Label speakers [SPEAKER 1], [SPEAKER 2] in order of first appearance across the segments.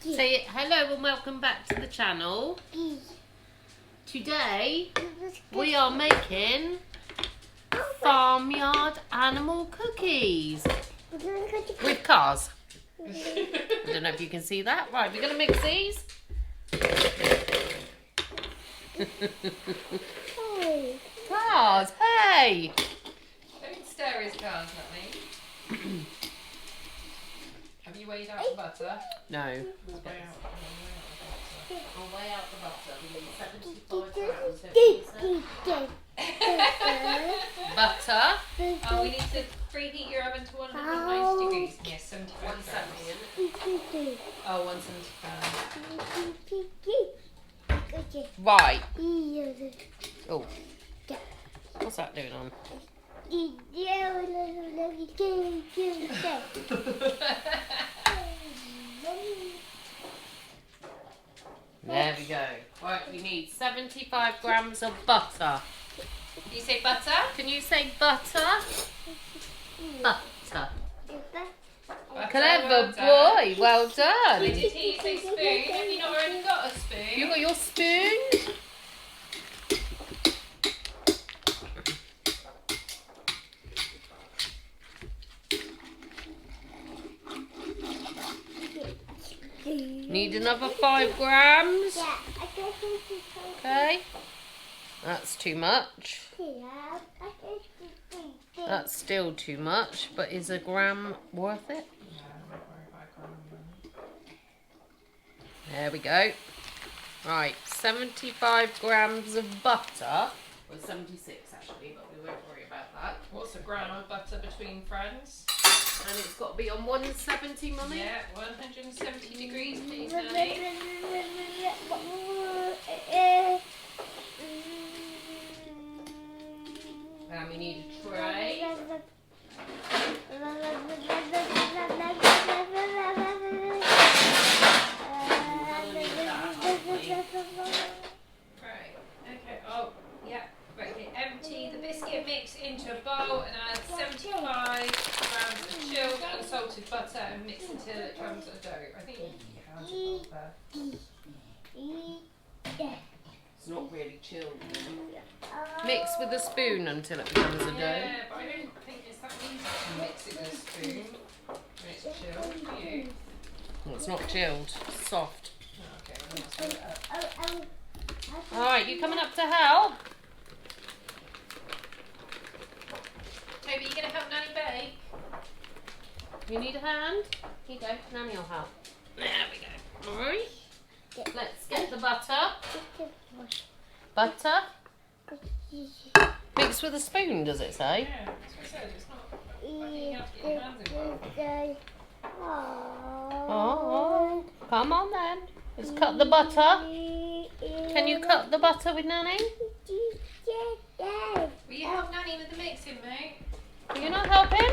[SPEAKER 1] Say hello and welcome back to the channel. Today we are making farmyard animal cookies with cars. I don't know if you can see that. Right, we're going to mix these. Cars, hey!
[SPEAKER 2] Don't stir his cars, Natalie. Have you weighed out the butter?
[SPEAKER 1] No.
[SPEAKER 2] We'll weigh out the butter.
[SPEAKER 1] I'll weigh out the butter. We need 75 grams. Butter.
[SPEAKER 2] Oh, we need to preheat your oven to 190 degrees. Yes, 75 grams. Oh, 175.
[SPEAKER 1] Right. Oh. What's that doing on? There we go. Right, we need 75 grams of butter.
[SPEAKER 2] Can you say butter?
[SPEAKER 1] Can you say butter? Butter.
[SPEAKER 2] Butter,
[SPEAKER 1] Clever
[SPEAKER 2] well done.
[SPEAKER 1] boy, well done.
[SPEAKER 2] Did he say spoon? Have you not already got a spoon?
[SPEAKER 1] You got your spoon? Need another 5 grams. Okay. That's too much. That's still too much, but is a gram worth it? There we go. Right, 75 grams of butter. Well, 76 actually, but we won't worry about that.
[SPEAKER 2] What's a gram of butter between friends?
[SPEAKER 1] And it's got to be on 170, Mummy?
[SPEAKER 2] Yeah, 170 degrees, please, Nanny.
[SPEAKER 1] And we need a tray.
[SPEAKER 2] Right, okay, oh, yeah. Right, okay. Empty the biscuit mix into a bowl and add 75 grams of chilled unsalted butter and mix until it becomes a dough. I think you counted there.
[SPEAKER 1] It's not really chilled. Mix with a spoon until it becomes a dough.
[SPEAKER 2] Yeah, but I don't think it's that easy to mix it with a spoon when it's chilled, do you?
[SPEAKER 1] Well, it's not chilled, it's soft.
[SPEAKER 2] Oh, okay, well, let's put it up.
[SPEAKER 1] Alright, you coming up to help?
[SPEAKER 2] Toby, you going to help Nanny bake?
[SPEAKER 1] You need a hand? Here you go, Nanny will help. There we go. Alright. Let's get the butter. Butter. Mix with a spoon, does it say?
[SPEAKER 2] Yeah, that's what I said. It's not. I think you have to get your hands involved.
[SPEAKER 1] Oh, come on then. Let's cut the butter. Can you cut the butter with Nanny?
[SPEAKER 2] Will you help Nanny with the mixing, mate?
[SPEAKER 1] Are you not helping?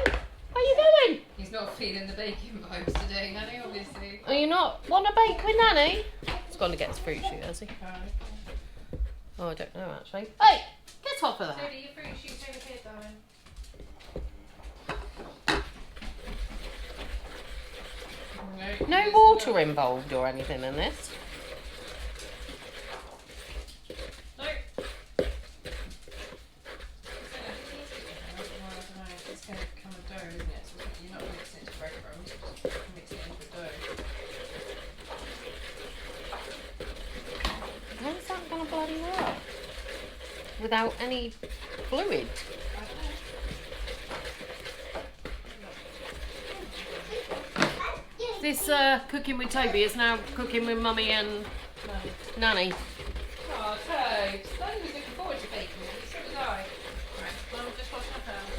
[SPEAKER 1] What are you doing?
[SPEAKER 2] He's not feeling the baking vibes today, Nanny, obviously.
[SPEAKER 1] Are you not want to bake with Nanny? He's gone to get his fruit shoot, has he? Oh, I don't know actually. Hey, get off of that.
[SPEAKER 2] Toby, your fruit shoot's over here, darling.
[SPEAKER 1] No water involved or anything in this.
[SPEAKER 2] No. It's going to become a dough, isn't it? So you're not mixing it into breadcrumbs, you're just mixing it into a dough.
[SPEAKER 1] How's that going to bloody work? Without any fluid. This cooking with Toby is now cooking with Mummy and Nanny.
[SPEAKER 2] Oh, Toby. Nanny was looking forward to baking with you, so was I. Right, Mum, just wash my hands.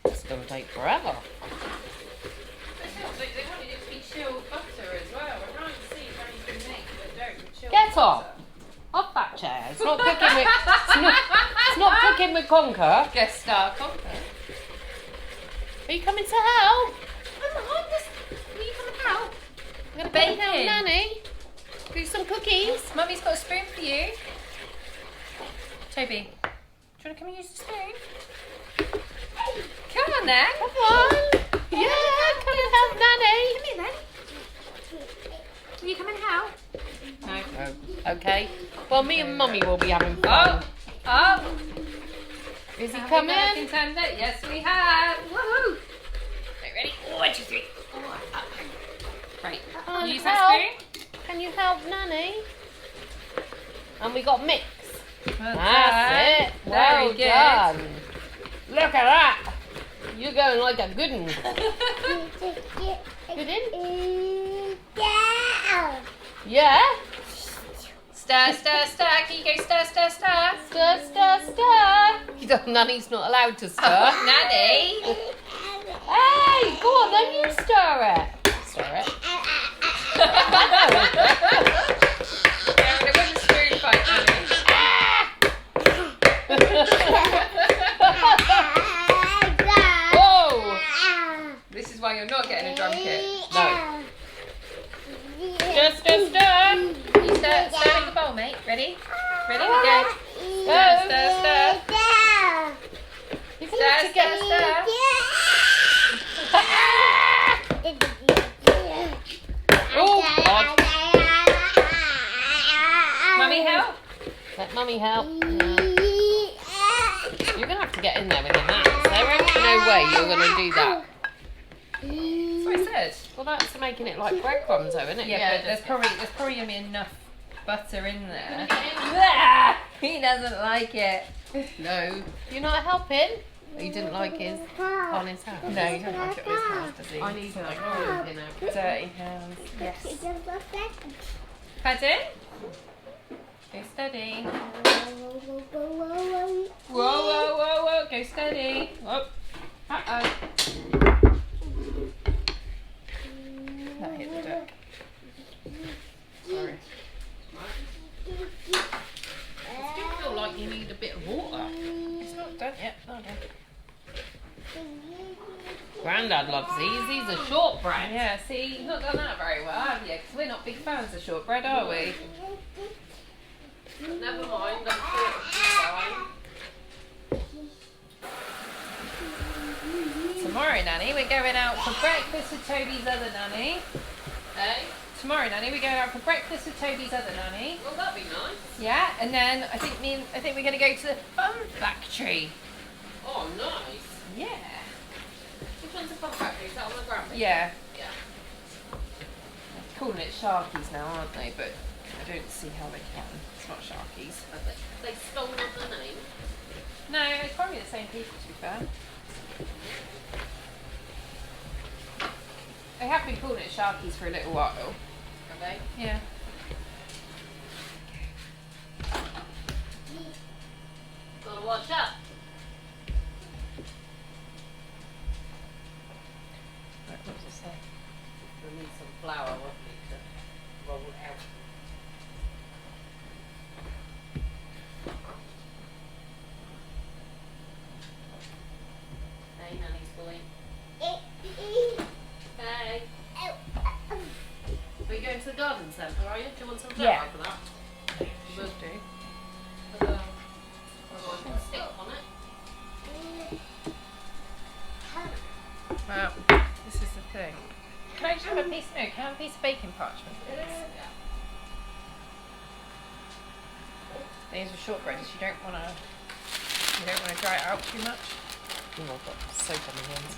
[SPEAKER 1] It's going to take forever.
[SPEAKER 2] But still, they wanted it to be chilled butter as well. We're trying to see how you can make the dough with chilled
[SPEAKER 1] Get
[SPEAKER 2] butter.
[SPEAKER 1] off! Off that chair. It's not cooking with. It's not cooking with Conker.
[SPEAKER 2] Guest star conquer.
[SPEAKER 1] Are you coming to help?
[SPEAKER 2] Will you come and help?
[SPEAKER 1] I'm going to
[SPEAKER 2] Baking.
[SPEAKER 1] help Nanny. Do some cookies.
[SPEAKER 2] Mummy's got a spoon for you. Toby, do you want to come and use the spoon? Come on then.
[SPEAKER 1] Come on. Yeah, come Nanny.
[SPEAKER 2] Come here then. Will you come and help? No.
[SPEAKER 1] Oh, okay. Well, me and Mummy will be having fun.
[SPEAKER 2] Oh.
[SPEAKER 1] Is he
[SPEAKER 2] Have
[SPEAKER 1] coming?
[SPEAKER 2] we got a contender? Yes, we have. Woohoo! Right, ready? 1, 2, 3. Right. Use that spoon.
[SPEAKER 1] Can you help Nanny? And we got mix.
[SPEAKER 2] Well
[SPEAKER 1] That's it.
[SPEAKER 2] Very
[SPEAKER 1] Well
[SPEAKER 2] good.
[SPEAKER 1] done. Look at that. You're going like a good one. Good in? Yeah.
[SPEAKER 2] Stir, stir, stir. Can you go stir, stir, stir?
[SPEAKER 1] Stir, stir, stir. Nanny's not allowed to stir.
[SPEAKER 2] Nanny.
[SPEAKER 1] Hey, go on then, you stir it. Stir it.
[SPEAKER 2] Yeah, it wasn't spoon fight, Nanny.
[SPEAKER 1] Whoa.
[SPEAKER 2] This is why you're not getting a drum kit.
[SPEAKER 1] No. Stir, stir, stir.
[SPEAKER 2] You stir in the bowl, mate. Ready? Ready? We go. Stir, stir, stir.
[SPEAKER 1] You're
[SPEAKER 2] Stir,
[SPEAKER 1] gonna have to
[SPEAKER 2] stir,
[SPEAKER 1] get
[SPEAKER 2] stir.
[SPEAKER 1] Oh, God.
[SPEAKER 2] Mummy, help.
[SPEAKER 1] Let Mummy help. You're going to have to get in there with your hands. There ain't no way you're going to do that.
[SPEAKER 2] That's what I said.
[SPEAKER 1] Well, that's making it like breadcrumbs, though, isn't it?
[SPEAKER 2] Yeah, but there's probably going to be enough butter in there.
[SPEAKER 1] Yeah.
[SPEAKER 2] He doesn't like it.
[SPEAKER 1] No. You're not helping? He didn't like his on his hands.
[SPEAKER 2] No, he doesn't like it with his hands, does he?
[SPEAKER 1] I need to like oil in it.
[SPEAKER 2] Dirty hands. Yes. Pardon? Go steady. Whoa, whoa, whoa, whoa. Go steady. Whoa. Uh-oh. That hit the deck. Sorry.
[SPEAKER 1] I still feel like you need a bit of water.
[SPEAKER 2] It's not done yet. Oh, no.
[SPEAKER 1] Grandad loves these. These are shortbread.
[SPEAKER 2] Yeah, see, you've not done that very well, have you? Because we're not big fans of shortbread, are we?
[SPEAKER 1] But never mind. I'm sure it'll be
[SPEAKER 2] Tomorrow, Nanny, we're going out for breakfast with Toby's other nanny.
[SPEAKER 1] fine. Hey?
[SPEAKER 2] Tomorrow, Nanny, we're going out for breakfast with Toby's other nanny.
[SPEAKER 1] Well, that'd be nice.
[SPEAKER 2] Yeah, and then I think we're going to go to the Fun Factory.
[SPEAKER 1] Oh, nice.
[SPEAKER 2] Yeah.
[SPEAKER 1] Which one's a fun factory? Is that on the ground?
[SPEAKER 2] Yeah.
[SPEAKER 1] Yeah.
[SPEAKER 2] They're calling it Sharkies now, aren't they? But I don't see how they can. It's not Sharkies.
[SPEAKER 1] Have they stolen the name?
[SPEAKER 2] No, it's probably the same people, to be fair. They have been calling it Sharkies for a little while.
[SPEAKER 1] Have they?
[SPEAKER 2] Yeah.
[SPEAKER 1] Gotta watch out.
[SPEAKER 2] Right, what does it say?
[SPEAKER 1] We'll need some flour, won't we, to roll it out. Hey, Nanny's boy. Hey. Are you going to the garden centre, are you? Do you want some flour
[SPEAKER 2] Yeah.
[SPEAKER 1] for that?
[SPEAKER 2] You will do.
[SPEAKER 1] Stick on it.
[SPEAKER 2] Well, this is the thing. Can I just have a piece? No, can I have a piece of baking parchment, please? These are shortbreads. You don't want to dry it out too much.
[SPEAKER 1] Oh, I've got soap on my hands.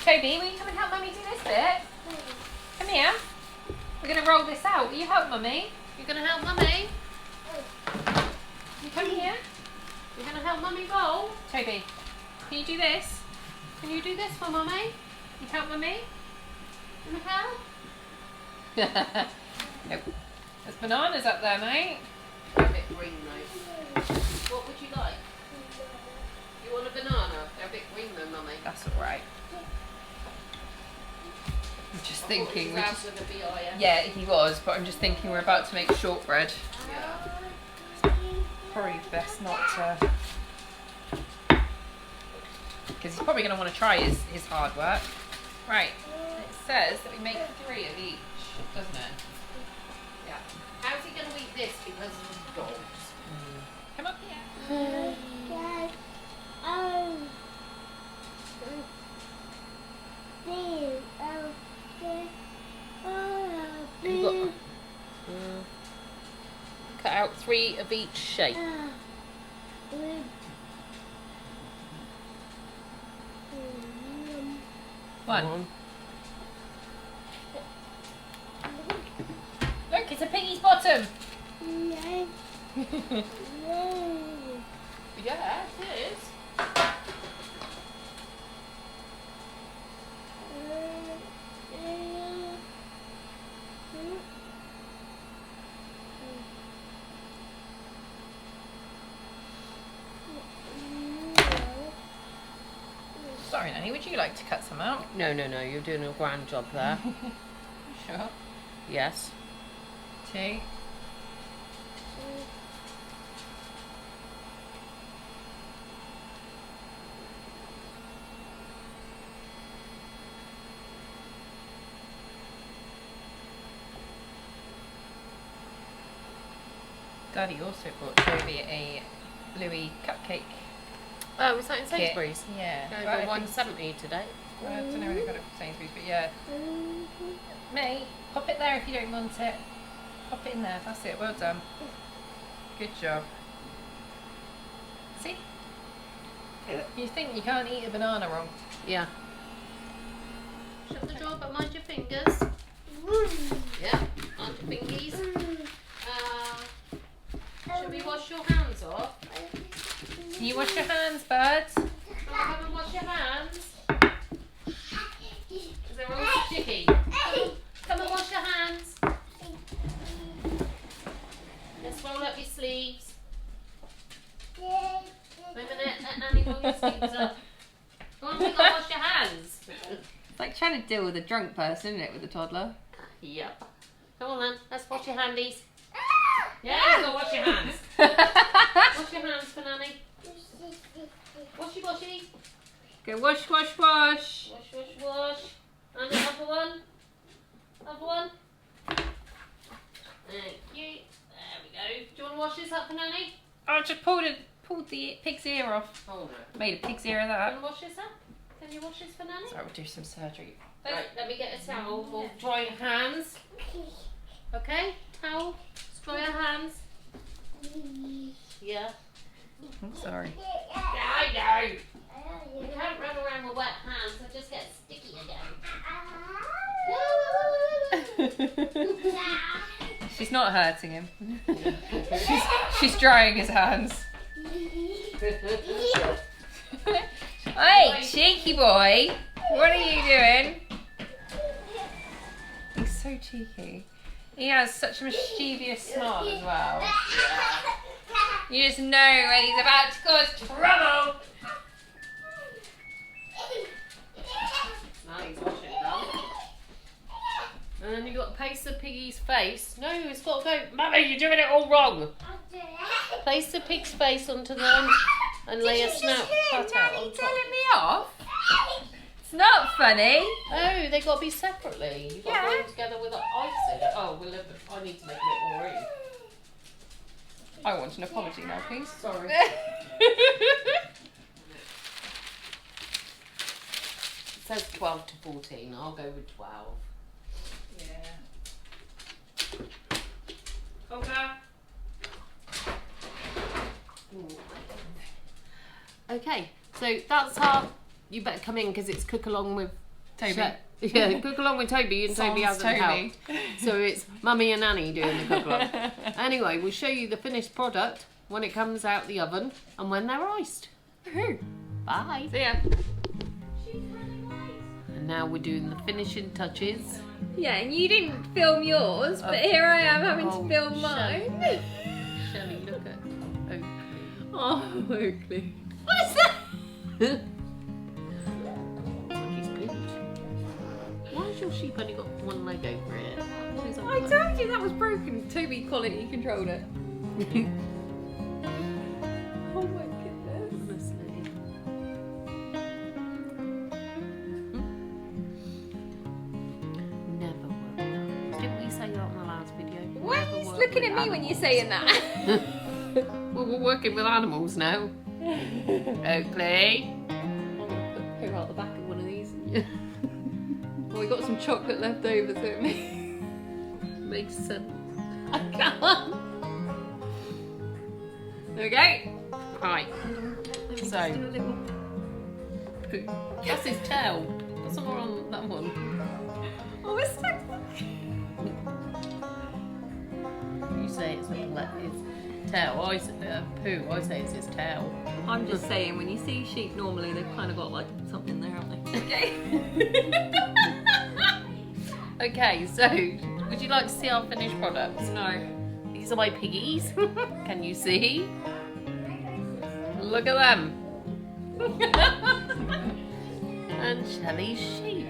[SPEAKER 2] Toby, will you come and help Mummy do this bit? Come here. We're going to roll this out. Will you help Mummy?
[SPEAKER 1] You're going to help Mummy?
[SPEAKER 2] You come here.
[SPEAKER 1] You're going to help Mummy roll?
[SPEAKER 2] Toby, can you do this?
[SPEAKER 1] Can you do this for Mummy?
[SPEAKER 2] You help Mummy?
[SPEAKER 1] Can you help?
[SPEAKER 2] Nope. There's bananas up there, mate.
[SPEAKER 1] They're a bit green though. What would you like? You want a banana? They're a bit green though, Mummy.
[SPEAKER 2] That's alright. I'm just thinking.
[SPEAKER 1] With a B-I-N.
[SPEAKER 2] Yeah, he was, but I'm just thinking we're about to make shortbread.
[SPEAKER 1] Yeah.
[SPEAKER 2] Probably best not to. Because he's probably going to want to try his hard work. Right. It says that we make 3 of each, doesn't it?
[SPEAKER 1] Yeah. How's he going to eat this because of the dogs?
[SPEAKER 2] Come up here.
[SPEAKER 1] 3 of each shape.
[SPEAKER 2] One. Look, it's a piggy's bottom.
[SPEAKER 1] Yeah, it is.
[SPEAKER 2] Sorry, Nanny, would you like to cut some out?
[SPEAKER 1] No, you're doing a grand job there.
[SPEAKER 2] Sure.
[SPEAKER 1] Yes.
[SPEAKER 2] 2. Daddy also bought Toby a Louis cupcake.
[SPEAKER 1] Oh, was that in
[SPEAKER 2] kit.
[SPEAKER 1] Sainsbury's?
[SPEAKER 2] Yeah.
[SPEAKER 1] Going
[SPEAKER 2] Well,
[SPEAKER 1] for
[SPEAKER 2] I
[SPEAKER 1] 170 today.
[SPEAKER 2] I don't know where they got it from Sainsbury's, but yeah. Mate, pop it there if you don't want it. Pop it in there. That's it. Well done. Good job. See? You think you can't eat a banana wrong?
[SPEAKER 1] Yeah. Shut the door, but mind your fingers. Yeah, mind your fingies. Should we wash your hands off?
[SPEAKER 2] Can you wash your hands, birds?
[SPEAKER 1] Come and wash your hands. Because they're all sticky. Come and wash your hands. Let's roll up your sleeves. Wait a minute, let Nanny roll your sleeves up. Go on, we gotta wash your hands.
[SPEAKER 2] It's like trying to deal with a drunk person, isn't it, with a toddler?
[SPEAKER 1] Yep. Come on then, let's wash your handies. Yeah, go wash your hands. Wash your hands for Nanny. Washy washy.
[SPEAKER 2] Go wash, wash, wash.
[SPEAKER 1] Wash, wash, wash. And the other one. Other one. Thank you. There we go. Do you want to wash this up for Nanny?
[SPEAKER 2] Oh, I just pulled the pig's ear off.
[SPEAKER 1] Oh no.
[SPEAKER 2] Made a pig's ear of
[SPEAKER 1] Do you
[SPEAKER 2] that.
[SPEAKER 1] want to wash this up? Can you wash this for Nanny?
[SPEAKER 2] So I would do some surgery.
[SPEAKER 1] Right, let me get a towel. We'll dry your hands. Okay? Towel. Dry your hands. Yeah.
[SPEAKER 2] I'm sorry.
[SPEAKER 1] I know. You can't run around with wet hands, they'll just get sticky again.
[SPEAKER 2] She's not hurting him. she's drying his hands. Hey, cheeky boy. What are you doing? He's so cheeky. He has such a mischievous smile as well. You just know when he's about to cause trouble.
[SPEAKER 1] Now he's washing it done. And then you've got to place the piggy's face. No, it's got to go. Mummy, you're doing it all wrong. Place the pig's face onto them and lay a snout cut out on top.
[SPEAKER 2] Telling me off? It's not funny.
[SPEAKER 1] Oh, they got to be separately. You've got to
[SPEAKER 2] Yeah.
[SPEAKER 1] put them together with an ice in it. Oh, well, I need to make a bit more room.
[SPEAKER 2] I want an apology now, please.
[SPEAKER 1] Sorry. It says 12 to 14. I'll go with 12.
[SPEAKER 2] Yeah. Okay.
[SPEAKER 1] Okay, so that's our. You better come in because it's cook along with
[SPEAKER 2] Toby.
[SPEAKER 1] Yeah, cook along with Toby, and Toby
[SPEAKER 2] Sans
[SPEAKER 1] hasn't
[SPEAKER 2] Toby.
[SPEAKER 1] helped. So it's Mummy and Nanny doing the cook along. Anyway, we'll show you the finished product when it comes out the oven and when they're iced. Bye.
[SPEAKER 2] See ya.
[SPEAKER 1] And now we're doing the finishing touches.
[SPEAKER 2] Yeah, and you didn't film yours, but here I am having
[SPEAKER 1] Oh,
[SPEAKER 2] to film mine.
[SPEAKER 1] Shelley, look at Oakley.
[SPEAKER 2] Oh, Oakley.
[SPEAKER 1] What is that? He's good. Why has your sheep only got one leg over it? What is that
[SPEAKER 2] I
[SPEAKER 1] like?
[SPEAKER 2] told you that was broken. Toby quality controlled it. Oh my goodness.
[SPEAKER 1] Honestly. Never work with animals. Didn't we say that on the last video?
[SPEAKER 2] Why are
[SPEAKER 1] Never
[SPEAKER 2] you
[SPEAKER 1] work
[SPEAKER 2] looking
[SPEAKER 1] with
[SPEAKER 2] at me when you're
[SPEAKER 1] animals.
[SPEAKER 2] saying that?
[SPEAKER 1] Well, we're working with animals now. Oakley.
[SPEAKER 2] I'm gonna put out the back of one of these. Well, we got some chocolate left over, so it
[SPEAKER 1] Makes sense.
[SPEAKER 2] I can't. There we go.
[SPEAKER 1] Right. So, poo. That's his tail. That's not on that one.
[SPEAKER 2] Oh, it's stuck.
[SPEAKER 1] You say it's his tail. I say poo. I say it's his tail.
[SPEAKER 3] I'm just saying, when you see sheep normally, they've kind of got like something there, haven't they?
[SPEAKER 2] Okay.
[SPEAKER 1] Okay, so would you like to see our finished products?
[SPEAKER 2] No.
[SPEAKER 1] These are my piggies. Can you see? Look at them. And Shelley's sheep.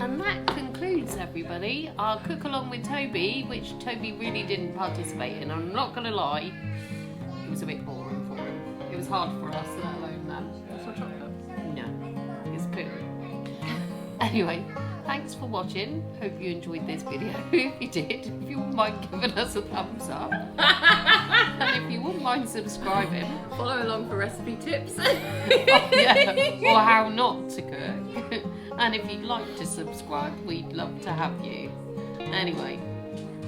[SPEAKER 1] And that concludes, everybody, our cook along with Toby, which Toby really didn't participate in. I'm not going to lie, it was a bit boring for him. It was hard for us, let alone them. No, it's poo. Anyway, thanks for watching. Hope you enjoyed this video. If you did, if you wouldn't mind giving us a thumbs up. And if you wouldn't mind subscribing.
[SPEAKER 3] Follow along for recipe tips.
[SPEAKER 1] Yeah, or how not to cook. And if you'd like to subscribe, we'd love to have you. Anyway,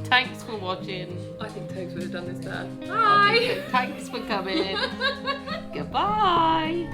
[SPEAKER 1] thanks for watching.
[SPEAKER 3] I think Toads would have done this better.
[SPEAKER 1] Bye. Thanks for coming. Goodbye.